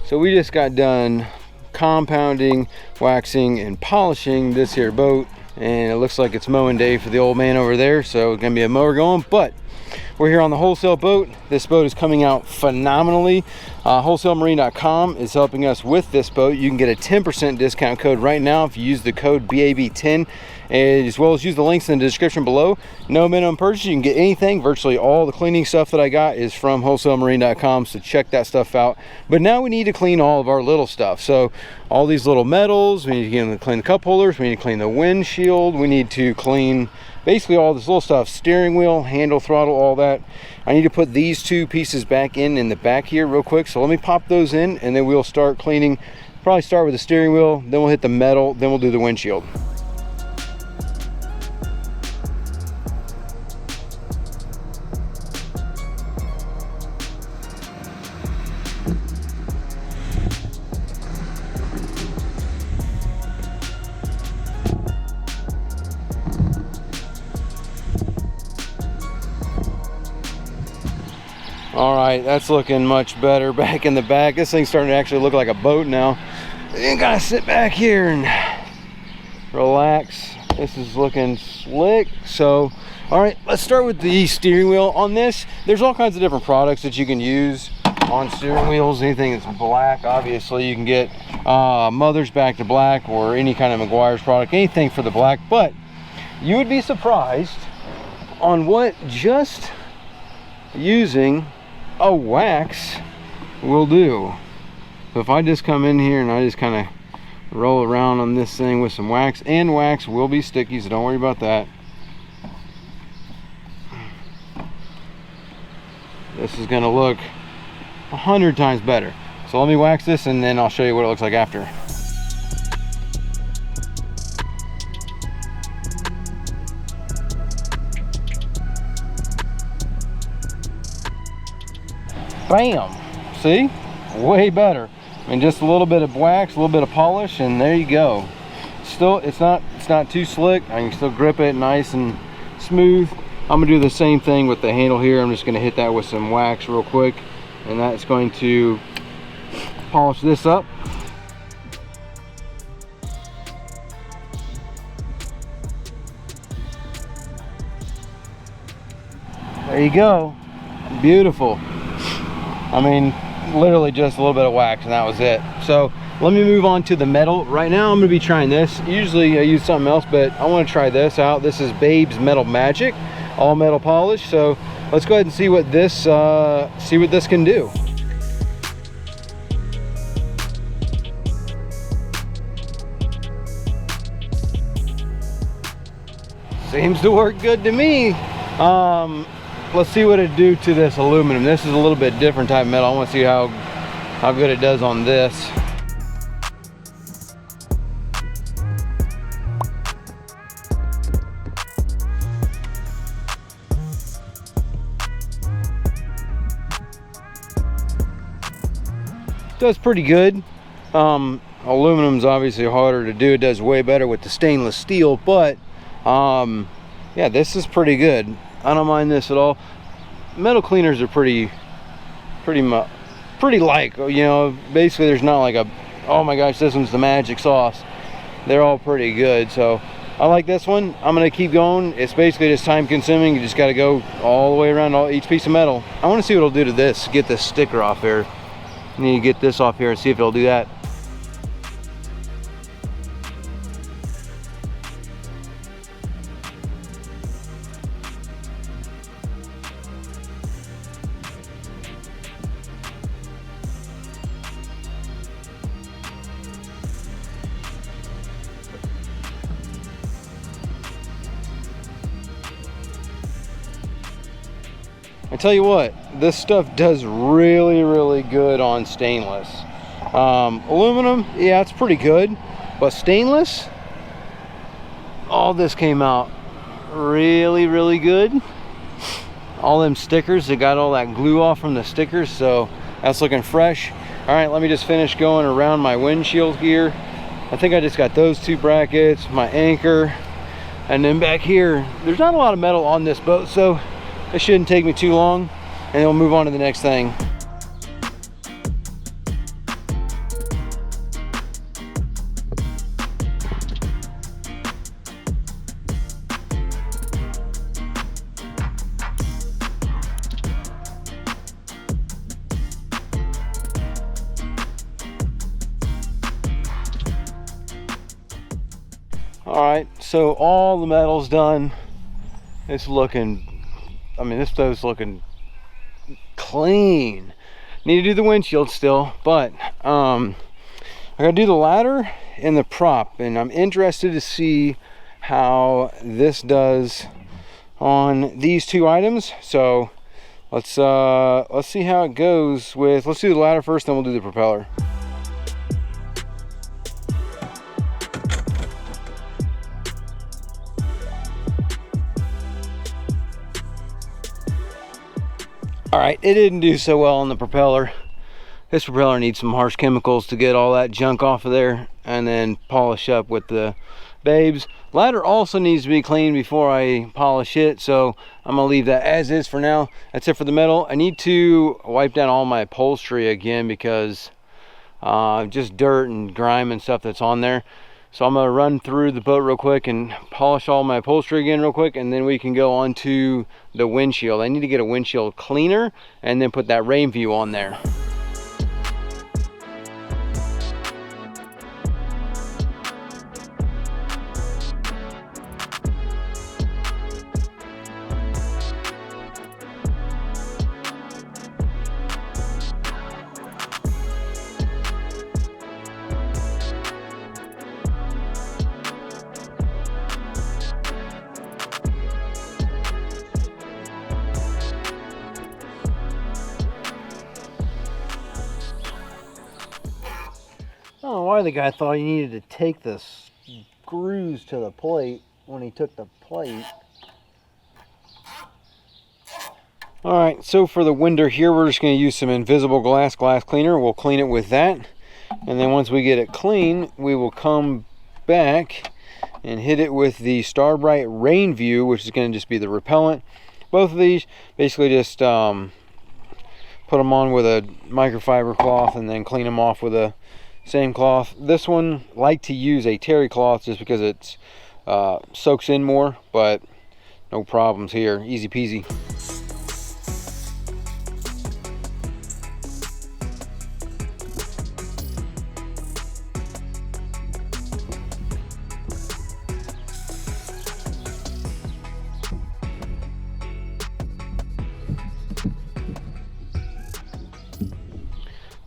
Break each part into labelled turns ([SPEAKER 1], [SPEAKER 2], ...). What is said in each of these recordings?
[SPEAKER 1] So we just got done compounding, waxing, and polishing this here boat, and it looks like it's mowing day for the old man over there, so it's gonna be a mower going. But we're here on the wholesale boat. This boat is coming out phenomenally. WholesaleMarine.com is helping us with this boat. You can get a 10% discount code right now if you use the code BAB10, as well as use the links in the description below. No minimum purchase. You can get anything. Virtually all the cleaning stuff that I got is from WholesaleMarine.com, so check that stuff out. But now we need to clean all of our little stuff. So all these little metals, we need to clean the cup holders, we need to clean the windshield, we need to clean basically all this little stuff, steering wheel, handle, throttle, all that. I need to put these two pieces back in the back here real quick. So let me pop those in, and then we'll start cleaning. Probably start with the steering wheel, then we'll hit the metal, then we'll do the windshield. All right, that's looking much better back in the back. This thing's starting to actually look like a boat now. You gotta sit back here and relax. This is looking slick. So, all right, let's start with the steering wheel. On this, there's all kinds of different products that you can use on steering wheels. Anything that's black, obviously, you can get Mother's Back to Black or any kind of Meguiar's product, anything for the black. But you would be surprised on what just using a wax will do. So if I just come in here and I just kind of roll around on this thing with some wax, and wax will be sticky, so don't worry about that. This is going to look 100 times better. So let me wax this and then I'll show you what it looks like after. Bam! See? Way better. I mean, just a little bit of wax, a little bit of polish, and there you go. Still, it's not too slick. I can still grip it nice and smooth. I'm gonna do the same thing with the handle here. I'm just gonna hit that with some wax real quick, and that's going to polish this up. There you go. Beautiful. I mean, literally just a little bit of wax and that was it. So let me move on to the metal. Right now I'm going to be trying this. Usually I use something else, but I want to try this out. This is Babe's Metal Magic, all metal polish. So let's go ahead and see what this can do. Seems to work good to me. Let's see what it do to this aluminum. This is a little bit different type of metal. I want to see how good it does on this. Does pretty good. Aluminum's obviously harder to do. It does way better with the stainless steel, but yeah, this is pretty good. I don't mind this at all. Metal cleaners are pretty like, you know, basically there's not like a, oh my gosh, this one's the magic sauce. They're all pretty good. So I like this one. I'm gonna keep going. It's basically just time consuming. You just got to go all the way around each piece of metal. I want to see what it'll do to this. Get this sticker off here. I need to get this off here and see if it'll do that. I tell you what, this stuff does really good on stainless. Aluminum, yeah, it's pretty good, but stainless, all this came out really good. All them stickers, they got all that glue off from the stickers, so that's looking fresh. All right, let me just finish going around my windshield here. I think I just got those two brackets, my anchor, and then back here, there's not a lot of metal on this boat, so it shouldn't take me too long, and then we'll move on to the next thing. All right, so all the metal's done. It's looking, I mean, this boat's looking clean. Need to do the windshield still, but I gotta do the ladder and the prop, and I'm interested to see how this does on these two items. So let's see how it goes with, let's do the ladder first, then we'll do the propeller. All right, it didn't do so well on the propeller. This propeller needs some harsh chemicals to get all that junk off of there and then polish up with the babes. Ladder also needs to be cleaned before I polish it, so I'm gonna leave that as is for now. That's it for the metal. I need to wipe down all my upholstery again because just dirt and grime and stuff that's on there. So I'm gonna run through the boat real quick and polish all my upholstery again real quick, and then we can go on to the windshield. I need to get a windshield cleaner and then put that rain view on there. I don't know why the guy thought he needed to take the screws to the plate when he took the plate. All right, so for the window here, we're just going to use some invisible glass cleaner. We'll clean it with that, and then once we get it clean, we will come back and hit it with the Starbright Rain View, which is going to just be the repellent. Both of these basically just put them on with a microfiber cloth and then clean them off with a same cloth. This one, like to use a terry cloth just because it's soaks in more, but no problems here, easy peasy.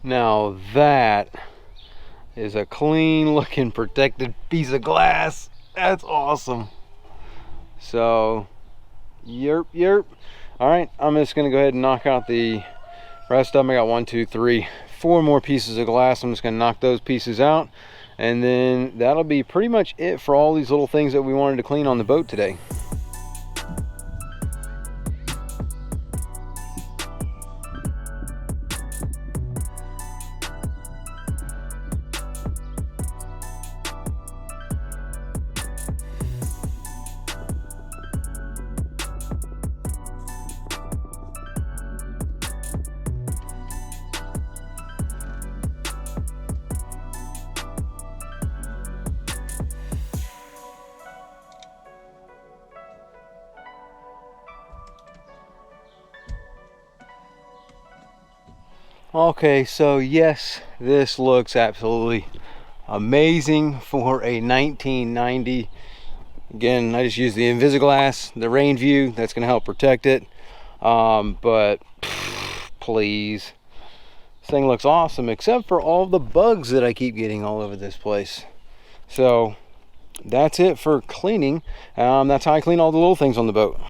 [SPEAKER 1] Now that is a clean looking protected piece of glass. That's awesome. So yerp. All right, I'm just gonna go ahead and knock out the rest of them. I got 1, 2, 3, 4 more pieces of glass. I'm just gonna knock those pieces out, and then that'll be pretty much it for all these little things that we wanted to clean on the boat today. Okay, so yes, this looks absolutely amazing for a 1990. Again, I just used the Invisiglass, the rain view, that's going to help protect it. But please, this thing looks awesome, except for all the bugs that I keep getting all over this place. So that's it for cleaning. That's how I clean all the little things on the boat.